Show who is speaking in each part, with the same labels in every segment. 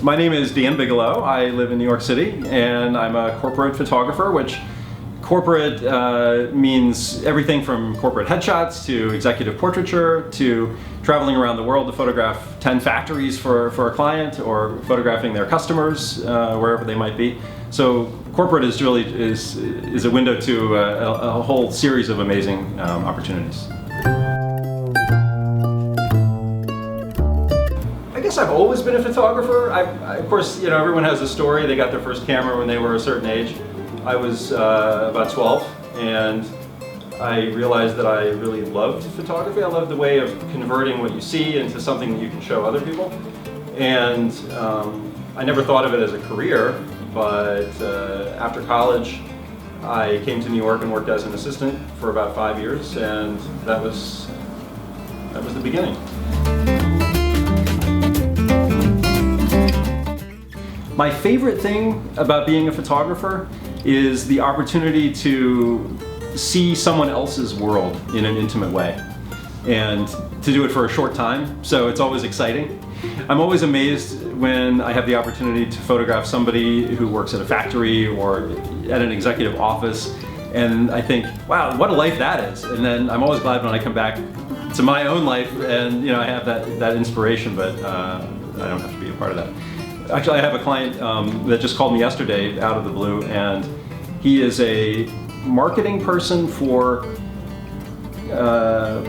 Speaker 1: My name is Dan Bigelow. I live in New York City, and I'm a corporate photographer, which corporate means everything from corporate headshots to executive portraiture to traveling around the world to photograph 10 factories for a client or photographing their customers wherever they might be. So corporate is really is a window to a whole series of amazing opportunities. I guess I've always been a photographer. Of course, you know, everyone has a story. They got their first camera when they were a certain age. I was about 12, and I realized that I really loved photography. I loved the way of converting what you see into something that you can show other people. And I never thought of it as a career, but after college, I came to New York and worked as an assistant for about 5 years, and that was the beginning. My favorite thing about being a photographer is the opportunity to see someone else's world in an intimate way, and to do it for a short time, so it's always exciting. I'm always amazed when I have the opportunity to photograph somebody who works at a factory or at an executive office, and I think, wow, what a life that is. And then I'm always glad when I come back to my own life and, you know, I have that inspiration, but I don't have to be a part of that. Actually, I have a client that just called me yesterday out of the blue, and he is a marketing person for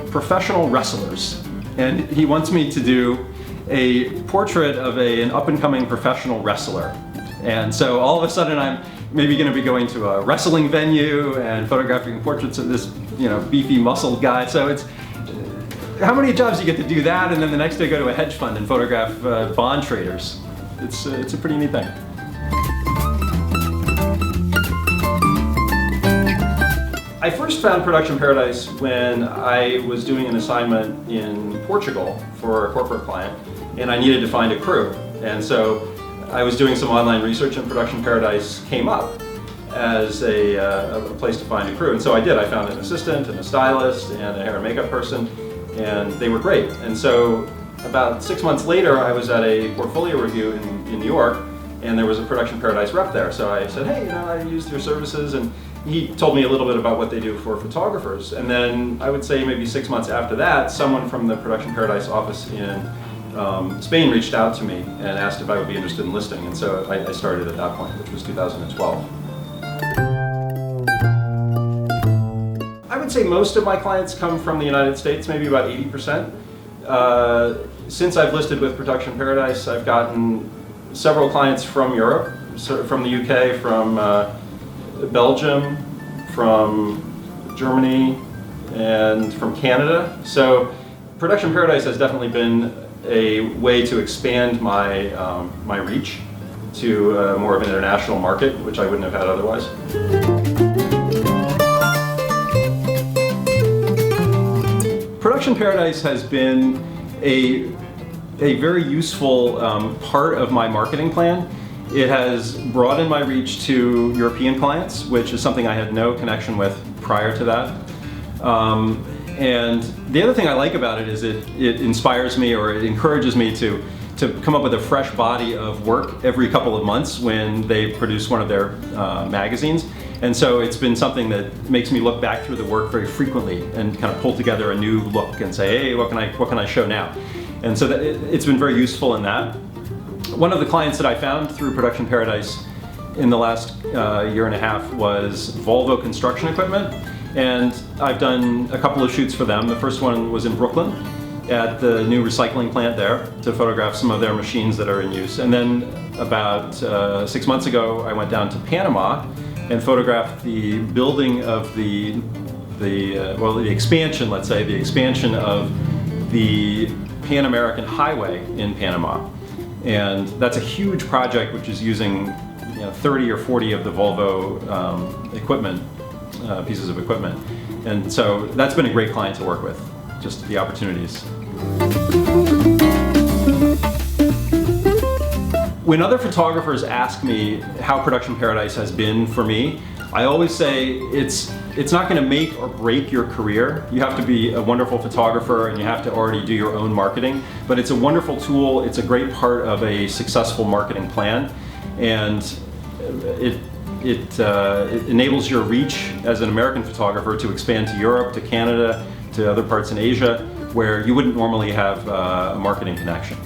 Speaker 1: professional wrestlers. And he wants me to do a portrait of an up-and-coming professional wrestler. And so all of a sudden I'm maybe going to be going to a wrestling venue and photographing portraits of this, you know, beefy muscled guy. So it's, how many jobs you get to do that, and then the next day go to a hedge fund and photograph bond traders. It's a pretty neat thing. I first found Production Paradise when I was doing an assignment in Portugal for a corporate client, and I needed to find a crew. And so I was doing some online research, and Production Paradise came up as a place to find a crew. And so I did. I found an assistant and a stylist and a hair and makeup person, and they were great. And so about 6 months later, I was at a portfolio review in New York, and there was a Production Paradise rep there. So I said, hey, you know, I used your services, and he told me a little bit about what they do for photographers. And then I would say maybe 6 months after that, someone from the Production Paradise office in Spain reached out to me and asked if I would be interested in listing. And so I started at that point, which was 2012. I would say most of my clients come from the United States, maybe about 80%. Since I've listed with Production Paradise, I've gotten several clients from Europe, from the UK, from Belgium, from Germany, and from Canada. So Production Paradise has definitely been a way to expand my my reach to more of an international market, which I wouldn't have had otherwise. Production Paradise has been a very useful part of my marketing plan. It has broadened my reach to European clients, which is something I had no connection with prior to that. And the other thing I like about it is it inspires me, or it encourages me to come up with a fresh body of work every couple of months when they produce one of their magazines. And so it's been something that makes me look back through the work very frequently and kind of pull together a new look and say, hey, what can I show now? And so it's been very useful in that. One of the clients that I found through Production Paradise in the last year and a half was Volvo Construction Equipment, and I've done a couple of shoots for them. The first one was in Brooklyn at the new recycling plant there to photograph some of their machines that are in use. And then about 6 months ago, I went down to Panama and photographed the building of the expansion, let's say, the expansion of the Pan American Highway in Panama. And that's a huge project which is using 30 or 40 of the Volvo equipment, pieces of equipment. And so that's been a great client to work with, just the opportunities. When other photographers ask me how Production Paradise has been for me, I always say it's It's not going to make or break your career. You have to be a wonderful photographer and you have to already do your own marketing, but it's a wonderful tool. It's a great part of a successful marketing plan, and it enables your reach as an American photographer to expand to Europe, to Canada, to other parts in Asia, where you wouldn't normally have a marketing connection.